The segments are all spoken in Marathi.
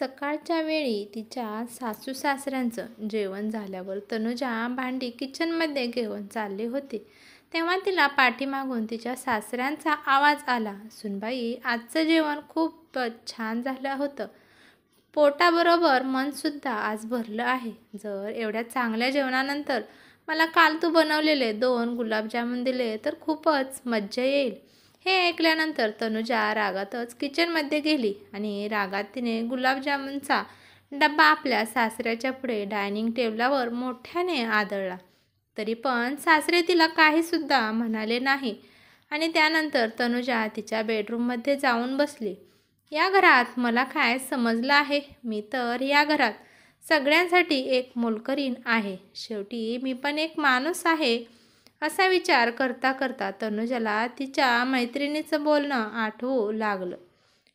सकाळच्या वेळी तिच्या सासू सासऱ्यांचं जेवण झाल्यावर तनुजा भांडी किचनमध्ये घेऊन चालली होती, तेव्हा तिला पाठीमागून तिच्या सासऱ्यांचा आवाज आला. सुनबाई, आजचं जेवण खूप छान झालं होतं. पोटाबरोबर मनसुद्धा आज भरलं आहे. जर एवढ्या चांगल्या जेवणानंतर मला काल तू बनवलेले 2 गुलाबजामुन दिले तर खूपच मज्जा येईल. हे ऐकल्यानंतर तनुजा रागातच किचनमध्ये गेली आणि रागात तिने गुलाबजामुनचा डब्बा आपल्या सासऱ्याच्या पुढे डायनिंग टेबलावर मोठ्याने आदळला. तरी पण सासरे तिला काहीसुद्धा म्हणाले नाही आणि त्यानंतर तनुजा तिच्या बेडरूममध्ये जाऊन बसली. या घरात मला काय समजलं आहे? मी तर या घरात सगळ्यांसाठी एक मोलकरीण आहे. शेवटी मी पण एक माणूस आहे. असा विचार करता करता तनुजाला तिच्या मैत्रिणीचं बोलणं आठवू लागलं.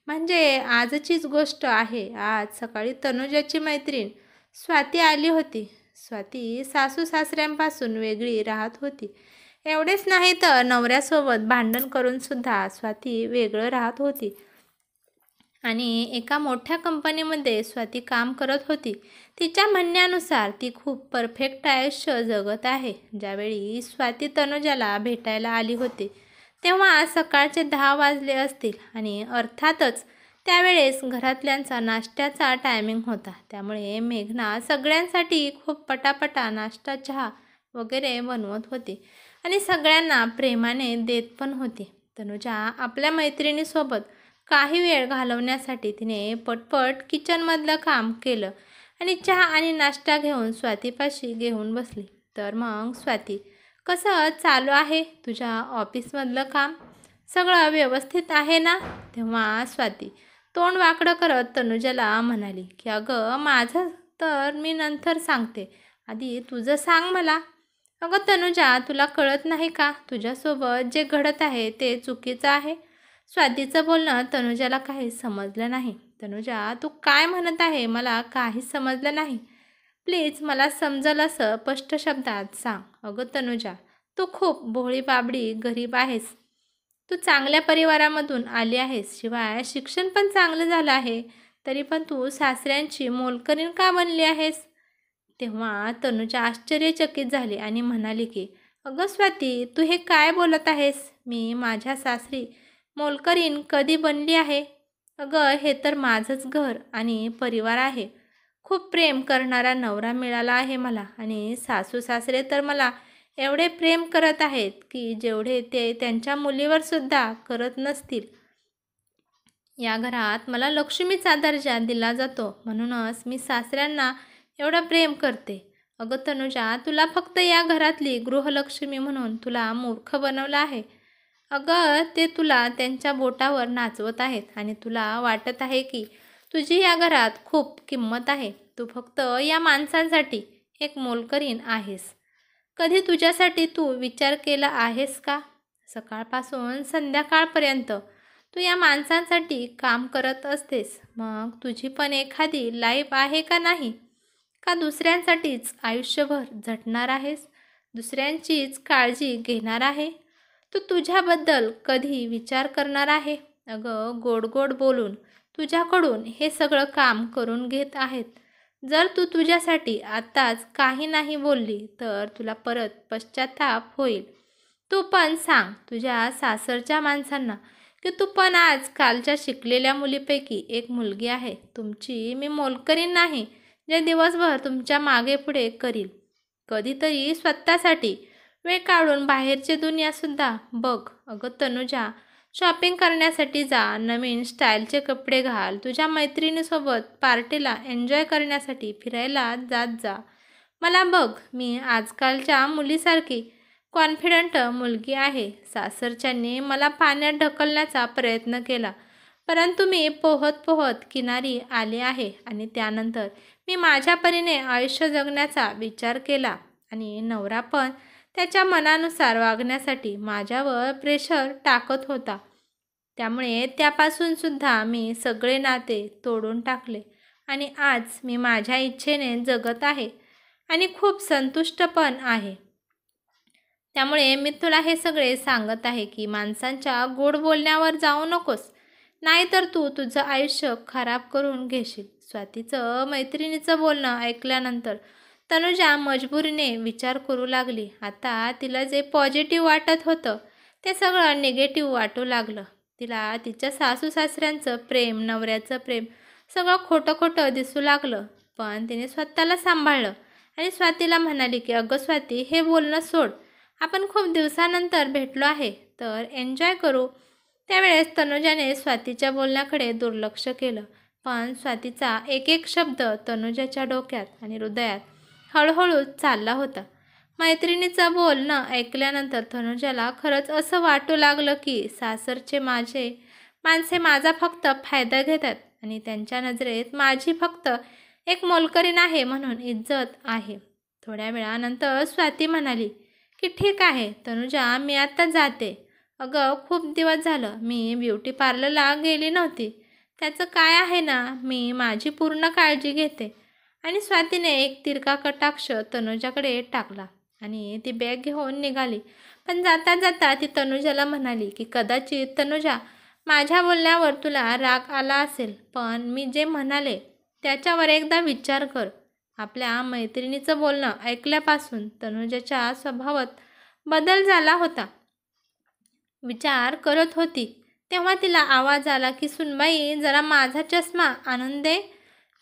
म्हणजे आजचीच गोष्ट आहे. आज सकाळी तनुजाची मैत्रीण स्वाती आली होती. स्वाती सासू सासऱ्यांपासून वेगळी राहत होती. एवढेच नाही तर नवऱ्यासोबत भांडण करून सुद्धा स्वाती वेगळं राहत होती आणि एका मोठ्या कंपनीमध्ये स्वाती काम करत होती. तिच्या म्हणण्यानुसार ती खूप परफेक्ट आयुष्य जगत आहे. ज्यावेळी स्वाती तनुजाला भेटायला आली होती तेव्हा सकाळचे 10 वाजले असतील आणि अर्थातच त्यावेळेस घरातल्यांचा नाश्त्याचा टायमिंग होता. त्यामुळे मेघना सगळ्यांसाठी खूप पटापटा नाश्ता, चहा वगैरे बनवत होती आणि सगळ्यांना प्रेमाने देत पण होती. तनुजा आपल्या मैत्रिणीसोबत काही वेळ घालवण्यासाठी तिने पटपट किचनमधलं काम केलं आणि चहा आणि नाश्ता घेऊन स्वातीपाशी घेऊन बसली. तर मग स्वाती, कसं चालू आहे तुझ्या ऑफिसमधलं काम? सगळं व्यवस्थित आहे ना? तेव्हा स्वाती तोंड वाकडं करत तनुजाला म्हणाली की अगं, माझं तर मी नंतर सांगते, आधी तुझं सांग मला. अगं तनुजा, तुला कळत नाही का? तुझ्यासोबत जे घडत आहे ते चुकीचं आहे. स्वातीचं बोलणं तनुजाला काही समजलं नाही. तनुजा, तू काय म्हणत आहे? मला काहीच समजलं नाही. प्लीज मला समजलं असं स्पष्ट शब्दात सांग. अगं तनुजा, तू खूप भोळी बाबडी गरीब आहेस. तू चांगल्या परिवारामधून आली आहेस, शिवाय शिक्षण पण चांगलं झालं आहे. तरी पण तू सासऱ्यांची मोलकरीण का बनली आहेस? तेव्हा तनुजा आश्चर्यचकित झाली आणि म्हणाली की अगं स्वाती, तू हे काय बोलत आहेस? मी माझ्या सासरी मोलकरीण कधी बनली आहे? अगं, हे तर माझंच घर आणि परिवार आहे. खूप प्रेम करणारा नवरा मिळाला आहे मला आणि सासू सासरे तर मला एवढे प्रेम करत आहेत की जेवढे ते त्यांच्या मुलीवर सुद्धा करत नसतील. या घरात मला लक्ष्मीचा दर्जा दिला जातो, म्हणूनच मी सासऱ्यांना एवढं प्रेम करते. अगं तनुजा, तुला फक्त या घरातली गृहलक्ष्मी म्हणून तुला मूर्ख बनवलं आहे. अगं, ते तुला त्यांच्या बोटावर नाचवत आहेत आणि तुला वाटत आहे की तुझी या घरात खूप किंमत आहे. तू फक्त या माणसांसाठी एक मोलकरीण आहेस. कधी तुझ्यासाठी तू विचार केला आहेस का? सकाळपासून संध्याकाळपर्यंत तू या माणसांसाठी काम करत असतेस. मग तुझी पण एखादी लाईफ आहे का नाही? का दुसऱ्यांसाठीच आयुष्यभर झटणार आहेस? दुसऱ्यांचीच काळजी घेणार आहे? तू तुझ्याबद्दल कधी विचार करणार आहे? अगं, गोड गोड बोलून तुझ्याकडून हे सगळं काम करून घेत आहेत. जर तू तुझ्यासाठी आत्ताच काही नाही बोलली तर तुला परत पश्चाताप होईल. तू पण सांग तुझ्या सासरच्या माणसांना की तू पण आज कालच्या शिकलेल्या मुलीपैकी एक मुलगी आहे. तुमची मी मोलकरीण नाही जे दिवसभर तुमच्या मागे पुढे करील. कधीतरी स्वतःसाठी वेळ काढून बाहेरची दुनियासुद्धा बघ. अगं तनुजा, शॉपिंग करण्यासाठी जा, नवीन स्टाईलचे कपडे घाल, तुझ्या मैत्रिणीसोबत पार्टीला एन्जॉय करण्यासाठी फिरायला जात जा. मला बघ, मी आजकालच्या मुलीसारखी कॉन्फिडंट मुलगी आहे. सासरच्यांनी मला पाण्यात ढकलण्याचा प्रयत्न केला, परंतु मी पोहत पोहत किनारी आले आहे आणि त्यानंतर मी माझ्या परीने आयुष्य जगण्याचा विचार केला आणि नवरा पण त्याच्या मनानुसार वागण्यासाठी माझ्यावर प्रेशर टाकत होता. त्यामुळे त्यापासून सुद्धा मी सगळे नाते तोडून टाकले आणि आज मी माझ्या इच्छेने जगत आहे आणि खूप संतुष्ट पण आहे. त्यामुळे मी तुला हे सगळे सांगत आहे की माणसांच्या गोड बोलण्यावर जाऊ नकोस. नाहीतर तू तुझं आयुष्य खराब करून घेशील. स्वातीचं मैत्रिणीचं बोलणं ऐकल्यानंतर तनुजा मजबुरीने विचार करू लागली. आता तिला जे पॉझिटिव्ह वाटत होतं ते सगळं निगेटिव्ह वाटू लागलं. तिला तिच्या सासू सासऱ्यांचं प्रेम, नवऱ्याचं प्रेम सगळं खोटं खोटं दिसू लागलं. पण तिने स्वतःला सांभाळलं आणि स्वातीला म्हणाली की अगं स्वाती, हे बोलणं सोड. आपण खूप दिवसानंतर भेटलो आहे तर एन्जॉय करू. त्यावेळेस तनुजाने स्वातीच्या बोलण्याकडे दुर्लक्ष केलं. पण स्वातीचा एक एक शब्द तनुजाच्या डोक्यात आणि हृदयात हळूहळू चालला होता. मैत्रिणीचं बोलणं ऐकल्यानंतर तनुजाला खरंच असं वाटू लागलं की सासरचे माणसे माझा फक्त फायदा घेतात आणि त्यांच्या नजरेत माझी फक्त एक मोलकरीण आहे म्हणून इज्जत आहे. थोड्या वेळानंतर स्वाती म्हणाली की ठीक आहे तनुजा, मी आता जाते. अगं खूप दिवस झालं मी ब्युटी पार्लरला गेली नव्हती. त्याचं काय आहे ना, मी माझी पूर्ण काळजी घेते. आणि स्वातीने एक तिरका कटाक्ष तनुजाकडे टाकला आणि ती बॅग घेऊन निघाली. पण जाता जाता ती तनुजाला म्हणाली की कदाचित तनुजा, माझ्या बोलण्यावर तुला राग आला असेल, पण मी जे म्हणाले त्याच्यावर एकदा विचार कर. आपल्या मैत्रिणीचं बोलणं ऐकल्यापासून तनुजाच्या स्वभावात बदल झाला होता. विचार करत होती तेव्हा तिला आवाज आला की सुनबाई, जरा माझा चष्मा आणून दे.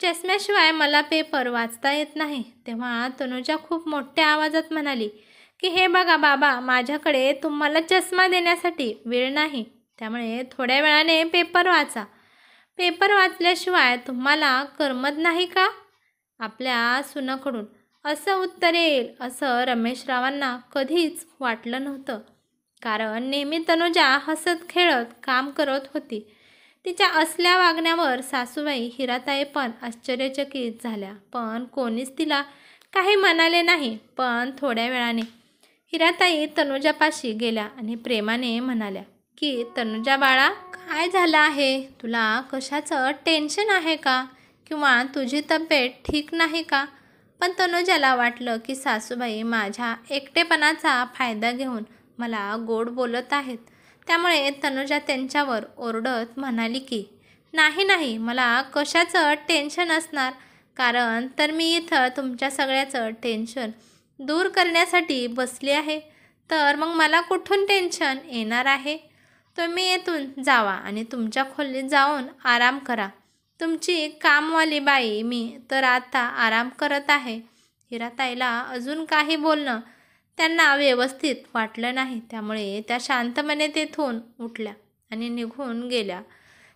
चष्म्याशिवाय मला पेपर वाचता येत नाही. तेव्हा तनुजा खूप मोठ्या आवाजात म्हणाली की हे बघा बाबा, माझ्याकडे तुम्हाला चष्मा देण्यासाठी वेळ नाही, त्यामुळे थोड्या वेळाने पेपर वाचा. पेपर वाचल्याशिवाय तुम्हाला करमत नाही का? आपल्या सुनाकडून असं उत्तर येईल असं रमेशरावांना कधीच वाटलं नव्हतं. कारण नेहमी तनुजा हसत खेळत काम करत होती. तिच्या असल्या वागण्यावर सासूबाई हिराताई पण आश्चर्यचकित झाल्या. पण कोणीच तिला काही म्हणाले नाही. पण थोड्या वेळाने हिराताई तनुजापाशी गेल्या आणि प्रेमाने म्हणाल्या की तनुजा बाळा, काय झालं आहे? तुला कशाचं टेन्शन आहे का? किंवा तुझी तब्येत ठीक नाही का? पण तनुजाला वाटलं की सासूबाई माझ्या एकटेपणाचा फायदा घेऊन मला गोड बोलत आहेत. त्यामुळे तनुजा त्यांच्यावर ओरडत म्हणाली की नाही नाही, मला कशाचं टेन्शन असणार. कारण तर मी इथं तुमच्या सगळ्याचं टेन्शन दूर करण्यासाठी बसली आहे. तर मग मला कुठून टेन्शन येणार आहे? तुम्ही येथून जावा आणि तुमच्या खोलीत जाऊन आराम करा. तुमची कामवाली बाई मी तर आता आराम करत आहे. हिराताईला अजून काही बोलणं त्यांना व्यवस्थित वाटलं नाही. त्यामुळे त्या शांतपणे तेथून उठल्या आणि निघून गेल्या.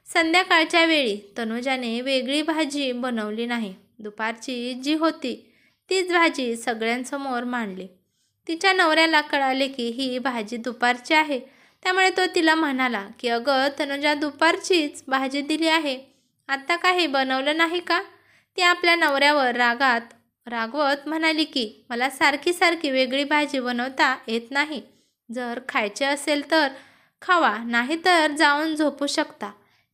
संध्याकाळच्या वेळी तनुजाने वेगळी भाजी बनवली नाही. दुपारची जी होती तीच भाजी सगळ्यांसमोर मांडली. तिच्या नवऱ्याला कळाले की ही भाजी दुपारची आहे. त्यामुळे तो तिला म्हणाला की अगं तनुजा, दुपारचीच भाजी दिली आहे, आत्ता काही बनवलं नाही का? ती आपल्या नवऱ्यावर रागवत म्हणाली की मला सारखी सारखी वेगळी भाजी बनवता येत नाही. जर खायचे असेल तर खावा, नाही तर जाऊन झोपू शकता.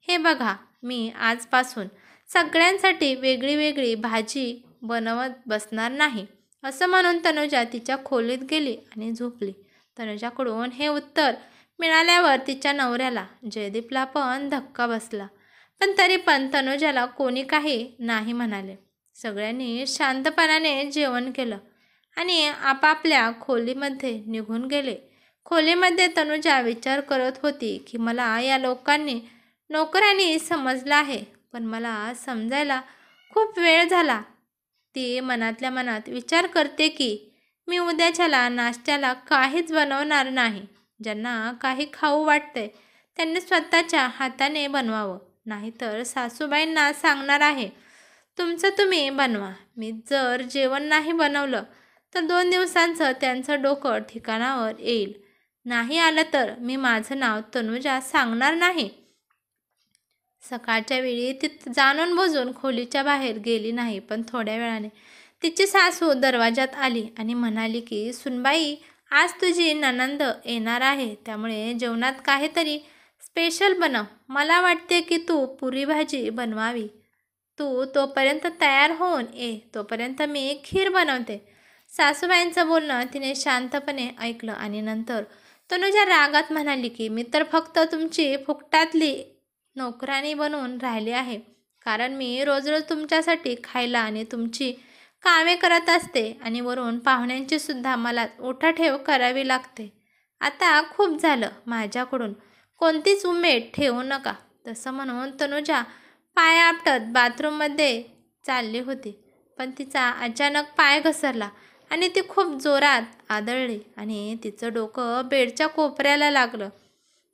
हे बघा, मी आजपासून सगळ्यांसाठी वेगळी वेगळी भाजी बनवत बसणार नाही. असं म्हणून तनुजा तिच्या खोलीत गेली आणि झोपली. तनुजाकडून हे उत्तर मिळाल्यावर तिच्या नवऱ्याला जयदीपला पण धक्का बसला. पण तरी पण तनुजाला कोणी काही नाही म्हणाले. सगळ्यांनी शांतपणाने जेवण केलं आणि आपापल्या खोलीमध्ये निघून गेले. खोलीमध्ये तनुजा विचार करत होती की मला या नोकरांनी समजलं आहे, पण मला समजायला खूप वेळ झाला. ती मनातल्या मनात विचार करते की मी उद्याच्याला नाश्त्याला काहीच बनवणार नाही. ज्यांना काही खाऊ वाटते त्यांनी स्वतःच्या हाताने बनवावं, नाहीतर सासूबाईंना सांगणार आहे तुमचं तुम्ही बनवा. मी जर जेवण नाही बनवलं तर 2 दिवसांचं त्यांचं डोकं ठिकाणावर येईल. नाही आलं तर मी माझं नाव तनुजा सांगणार नाही. सकाळच्या वेळी ती जाणून बुजून खोलीच्या बाहेर गेली नाही. पण थोड्या वेळाने तिची सासू दरवाजात आली आणि म्हणाली की सुनबाई, आज तुझी नणंद येणार आहे, त्यामुळे जेवणात काहीतरी स्पेशल बनव. मला वाटते की तू पुरी भाजी बनवावी. तू तोपर्यंत तयार होऊन ये, तोपर्यंत मी खीर बनवते. सासूबाईंचं बोलणं तिने शांतपणे ऐकलं आणि नंतर तनुजा रागात म्हणाली की मी तर फक्त तुमची फुकटातली नोकरानी बनून राहिली आहे, कारण मी रोज रोज तुमच्यासाठी खायला आणि तुमची कामे करत असते आणि वरून पाहुण्यांची सुद्धा मला उठाठेव करावी लागते. आता खूप झालं, माझ्याकडून कोणतीच उमेद ठेवू नका. तसं म्हणून तनुजा पाय आपटत बाथरूममध्ये चालली होती, पण तिचा अचानक पाय घसरला आणि ती खूप जोरात आदळली आणि तिचं डोकं बेडच्या कोपऱ्याला लागलं.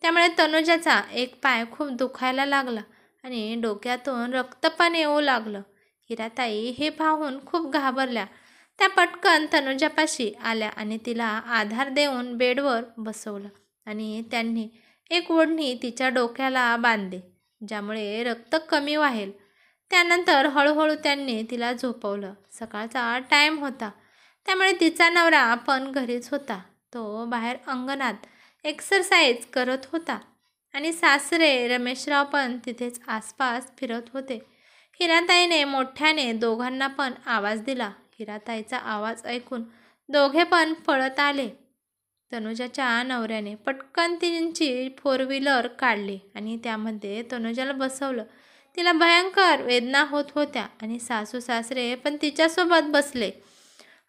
त्यामुळे तनुजाचा एक पाय खूप दुखायला लागला आणि डोक्यातून रक्त पण येऊ लागलं. हिराताई हे पाहून खूप घाबरल्या. त्या पटकन तनुजापाशी आल्या आणि तिला आधार देऊन बेडवर बसवलं आणि त्यांनी एक ओढणी तिच्या डोक्याला बांधली, ज्यामुळे रक्त कमी वाहेल. त्यानंतर हळूहळू त्यांनी तिला झोपवलं. सकाळचा टाईम होता, त्यामुळे तिचा नवरा पण घरीच होता. तो बाहेर अंगणात एक्सरसाइज करत होता आणि सासरे रमेशराव पण तिथेच आसपास फिरत होते. हिराताईने मोठ्याने दोघांना पण आवाज दिला. हिराताईचा आवाज ऐकून दोघे पण पळत आले. तनुजाच्या नवऱ्याने पटकन त्यांची 4 व्हीलर काढली आणि त्यामध्ये तनुजाला बसवलं. तिला भयंकर वेदना होत होत्या आणि सासू सासरे पण तिच्यासोबत बसले.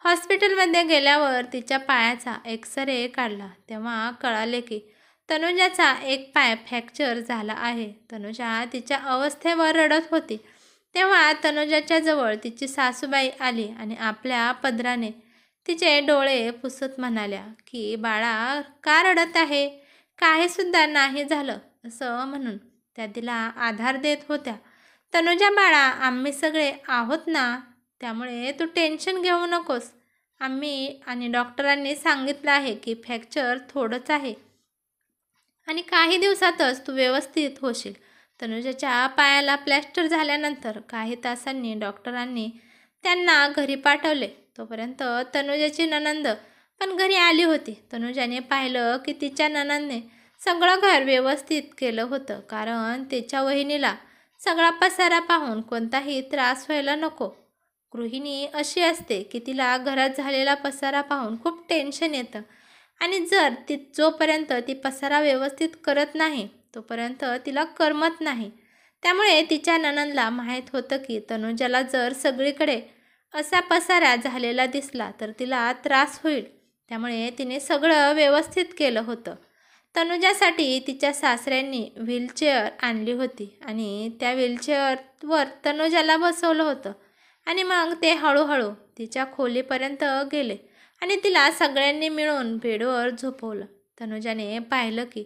हॉस्पिटलमध्ये गेल्यावर तिच्या पायाचा एक्सरे काढला, तेव्हा कळाले की तनुजाचा एक पाय फ्रॅक्चर झाला आहे. तनुजा तिच्या अवस्थेवर रडत होती. तेव्हा तनुजाच्या जवळ तिची सासूबाई आली आणि आपल्या पदराने तिचे डोळे पुसत म्हणाल्या की बाळा का रडत आहे, काहीसुद्धा नाही झालं असं म्हणून त्या तिला आधार देत होत्या. तनुजा बाळा, आम्ही सगळे आहोत ना, त्यामुळे तू टेन्शन घेऊ नकोस. आम्ही आणि डॉक्टरांनी सांगितलं आहे की फ्रॅक्चर थोडंच आहे आणि काही दिवसातच तू व्यवस्थित होशील. तनुजाच्या पायाला प्लॅस्टर झाल्यानंतर काही तासांनी डॉक्टरांनी त्यांना घरी पाठवले. तोपर्यंत तनुजाची नणंद पण घरी आली होती. तनुजाने पाहिलं की तिच्या नणंदने सगळं घर व्यवस्थित केलं होतं, कारण तिच्या वहिनीला सगळा पसारा पाहून कोणताही त्रास व्हायला नको. गृहिणी अशी असते की तिला घरात झालेला पसारा पाहून खूप टेन्शन येतं आणि जर जोपर्यंत ती पसारा व्यवस्थित करत नाही तोपर्यंत तिला करमत नाही. त्यामुळे तिच्या नणंदला माहीत होतं की तनुजाला जर सगळीकडे असा पसारा झालेला दिसला तर तिला त्रास होईल. त्यामुळे तिने सगळं व्यवस्थित केलं होतं. तनुजासाठी तिच्या सासऱ्यांनी व्हीलचेअर आणली होती आणि त्या व्हीलचेअरवर तनुजाला बसवलं होतं आणि मग ते हळूहळू तिच्या खोलीपर्यंत गेले आणि तिला सगळ्यांनी मिळून बेडवर झोपवलं. तनुजाने पाहिलं की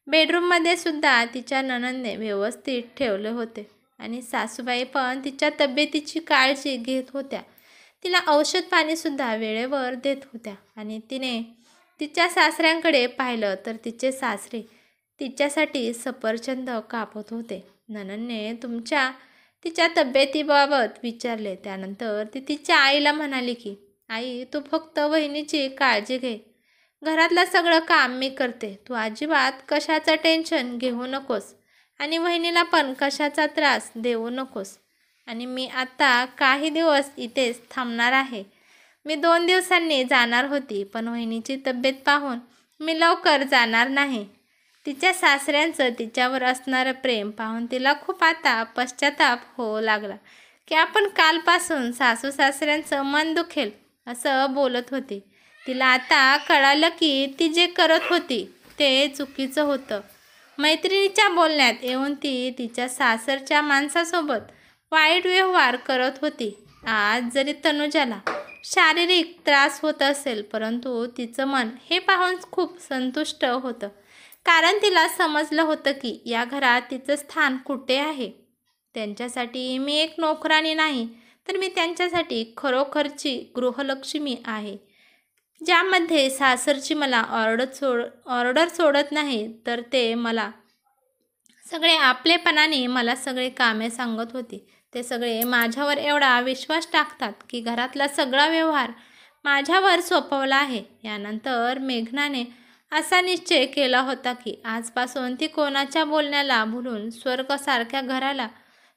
बेडरूममध्ये सुद्धा तिच्या नणंदने व्यवस्थित ठेवले होते आणि सासूबाई पण तिच्या तब्येतीची काळजी घेत होत्या. तिला औषध पाणीसुद्धा वेळेवर देत होत्या आणि तिने तिच्या सासऱ्यांकडे पाहिलं तर तिचे सासरे तिच्यासाठी सफरचंद कापत होते. नणंदने तिच्या तब्येतीबाबत विचारले. त्यानंतर ती तिच्या आईला म्हणाली की आई, तू फक्त वहिनीची काळजी घे. घरातलं सगळं काम मी करते. तू अजिबात कशाचं टेन्शन घेऊ नकोस आणि वहिनीला पण कशाचा त्रास देऊ नकोस. आणि मी आता काही दिवस इथेच थांबणार आहे. मी 2 दिवसांनी जाणार होती, पण वहिनीची तब्येत पाहून मी लवकर जाणार नाही. तिच्या सासऱ्यांचं तिच्यावर असणारं प्रेम पाहून तिला खूप आता पश्चाताप होऊ लागला की आपण कालपासून सासू सासऱ्यांचं मन दुखेल असं बोलत होती. तिला आता कळालं की ती जे करत होती ते चुकीचं होतं. मैत्रिणीच्या बोलण्यात येऊन ती तिच्या सासरच्या माणसासोबत वाईट व्यवहार करत होती. आज जरी तनुजाला शारीरिक त्रास होत असेल, परंतु तिचं मन हे पाहून खूप संतुष्ट होतं, कारण तिला समजलं होतं की या घरात तिचं स्थान कुठे आहे. त्यांच्यासाठी मी एक नोकरानी नाही, तर मी त्यांच्यासाठी खरोखरची गृहलक्ष्मी आहे, ज्यामध्ये सासरची मला ऑर्डर सोडत नाही, तर ते मला सगळे आपलेपणाने मला सगळे कामे सांगत होते. ते सगळे माझ्यावर एवढा विश्वास टाकतात की घरातला सगळा व्यवहार माझ्यावर सोपवला आहे. यानंतर मेघनाने असा निश्चय केला होता की आजपासून ती कोणाच्या बोलण्याला भुलून स्वर्गासारख्या घराला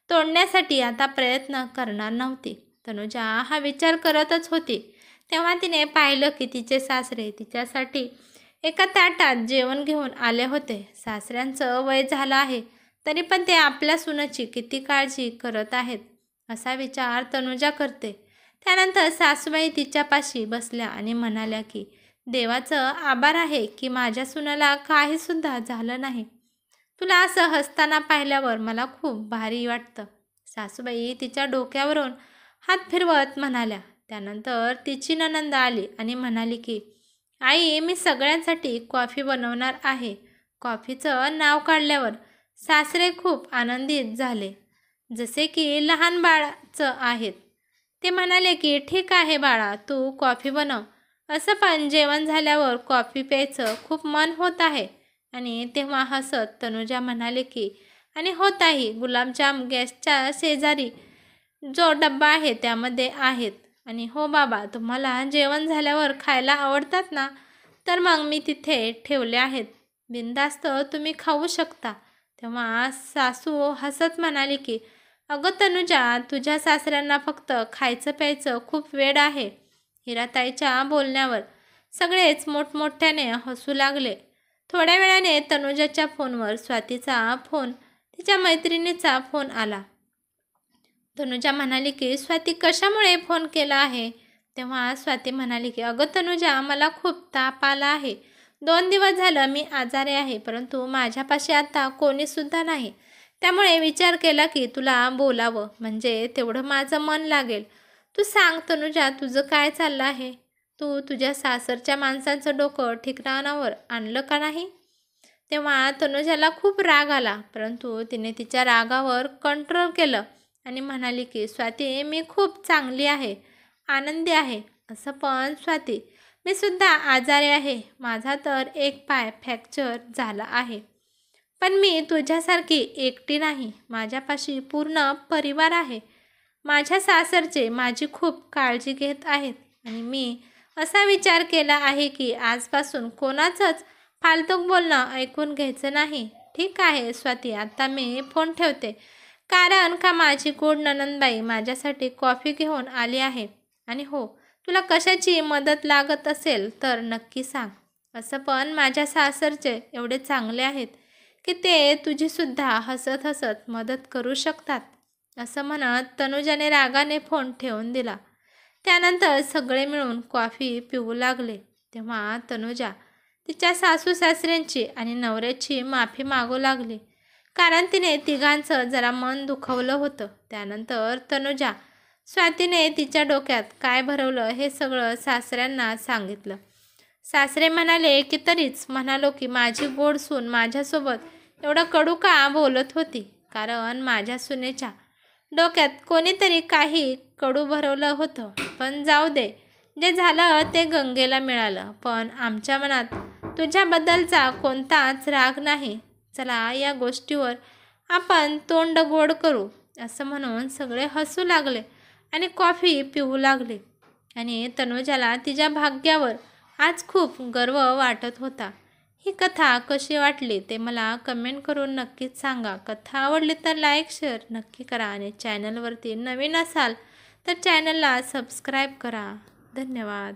तोडण्यासाठी आता प्रयत्न करणार नव्हती. तनुजा हा विचार करतच होती तेव्हा तिने पाहिलं की तिचे सासरे तिच्यासाठी एका ताटात जेवण घेऊन आले होते. सासऱ्यांचं वय झालं आहे, तरी पण ते आपल्या सुनेची किती काळजी करत आहेत असा विचार तनुजा करते. त्यानंतर सासूबाई तिच्यापाशी बसल्या आणि म्हणाल्या की देवाचं आभार आहे की माझ्या सुनाला काहीसुद्धा झालं नाही. तुला असं हसताना पाहिल्यावर मला खूप भारी वाटतं. सासूबाई तिच्या डोक्यावरून हात फिरवत म्हणाल्या. त्यानंतर तिची नणंद आली आणि म्हणाली की आई, मी सगळ्यांसाठी कॉफी बनवणार आहे. कॉफीचं नाव काढल्यावर सासरे खूप आनंदित झाले, जसे की लहान बाळाचं आहेत. ते म्हणाले की ठीक आहे बाळा, तू कॉफी बनव. असं पण जेवण झाल्यावर कॉफी प्यायचं खूप मन होत आहे. आणि तेव्हा हसत तनुजा म्हणाले की आणि हो ताई, गुलाबजाम गॅसच्या शेजारी जो डब्बा आहे त्यामध्ये आहेत. आणि हो बाबा, तुम्हाला जेवण झाल्यावर खायला आवडतात ना, तर मग मी तिथे ठेवले आहेत. बिनधास्त तुम्ही खाऊ शकता. तेव्हा सासू हसत म्हणाली की अगं तनुजा, तुझ्या सासऱ्यांना फक्त खायचं प्यायचं खूप वेड आहे. हिराताईच्या बोलण्यावर सगळेच मोठमोठ्याने हसू लागले. थोड्या वेळाने तनुजाच्या फोनवर स्वातीचा फोन, तिच्या मैत्रिणीचा फोन आला. तनुजा म्हणाली की स्वाती, कशामुळे फोन केला आहे? तेव्हा स्वाती म्हणाली की अगं तनुजा, मला खूप ताप आला आहे. 2 दिवस झालं मी आजारी आहे, परंतु माझ्यापाशी आता कोणीसुद्धा नाही. त्यामुळे विचार केला की तुला बोलावं, म्हणजे तेवढं माझं मन लागेल. तू सांग तनुजा, तुझं काय चाललं आहे? तू तुझ्या सासरच्या माणसांचं डोकं ठिकाणावर आणलं का नाही? तेव्हा तनुजाला खूप राग आला, परंतु तिने तिच्या रागावर कंट्रोल केलं आणि म्हणाली की स्वाती, मी खूप चांगली आहे, आनंदी आहे. असं पण स्वाती, मी सुद्धा आजारी आहे. माझा तर एक पाय फ्रॅक्चर झाला आहे. पण मी तुझ्यासारखी एकटी नाही. माझ्यापाशी पूर्ण परिवार आहे. माझ्या सासरचे माझी खूप काळजी घेत आहेत आणि मी असा विचार केला आहे की आजपासून कोणाचंच फालतूक बोलणं ऐकून घ्यायचं नाही. ठीक आहे स्वाती, आता मी फोन ठेवते, कारण का माझी गोड नणंदबाई माझ्यासाठी कॉफी घेऊन आली आहे. आणि हो, तुला कशाची मदत लागत असेल तर नक्की सांग. असं पण माझ्या सासरचे एवढे चांगले आहेत की ते तुझीसुद्धा हसत हसत मदत करू शकतात. असं म्हणत तनुजाने रागाने फोन ठेवून दिला. त्यानंतर सगळे मिळून कॉफी पिऊ लागले. तेव्हा तनुजा तिच्या सासू सासऱ्यांची आणि नवऱ्याची माफी मागू लागली, कारण तिने तिघांचं जरा मन दुखवलं होतं. त्यानंतर तनुजा स्वातीने तिच्या डोक्यात काय भरवलं हे सगळं सासऱ्यांना सांगितलं. सासरे म्हणाले की तरीच म्हणालो की माझी गोड सून माझ्यासोबत एवढं कडू का बोलत होती, कारण माझ्या सुनेच्या डोक्यात कोणीतरी काही कडू भरवलं होतं. पण जाऊ दे, जे झालं ते गंगेला मिळालं. पण आमच्या मनात तुझ्याबद्दलचा कोणताच राग नाही. चला, या गोष्टीवर आपण तोंड गोड करू. असं म्हणून सगळे हसू लागले आणि कॉफी पिऊ लागले. आणि तनुजाला तिच्या भाग्यावर आज खूप गर्व वाटत होता. ही कथा कशी वाटली ते मला कमेंट करून नक्कीच सांगा. कथा आवडली तर लाईक शेअर नक्की करा आणि चॅनलवरती नवीन असाल तर चॅनलला सबस्क्राईब करा. धन्यवाद.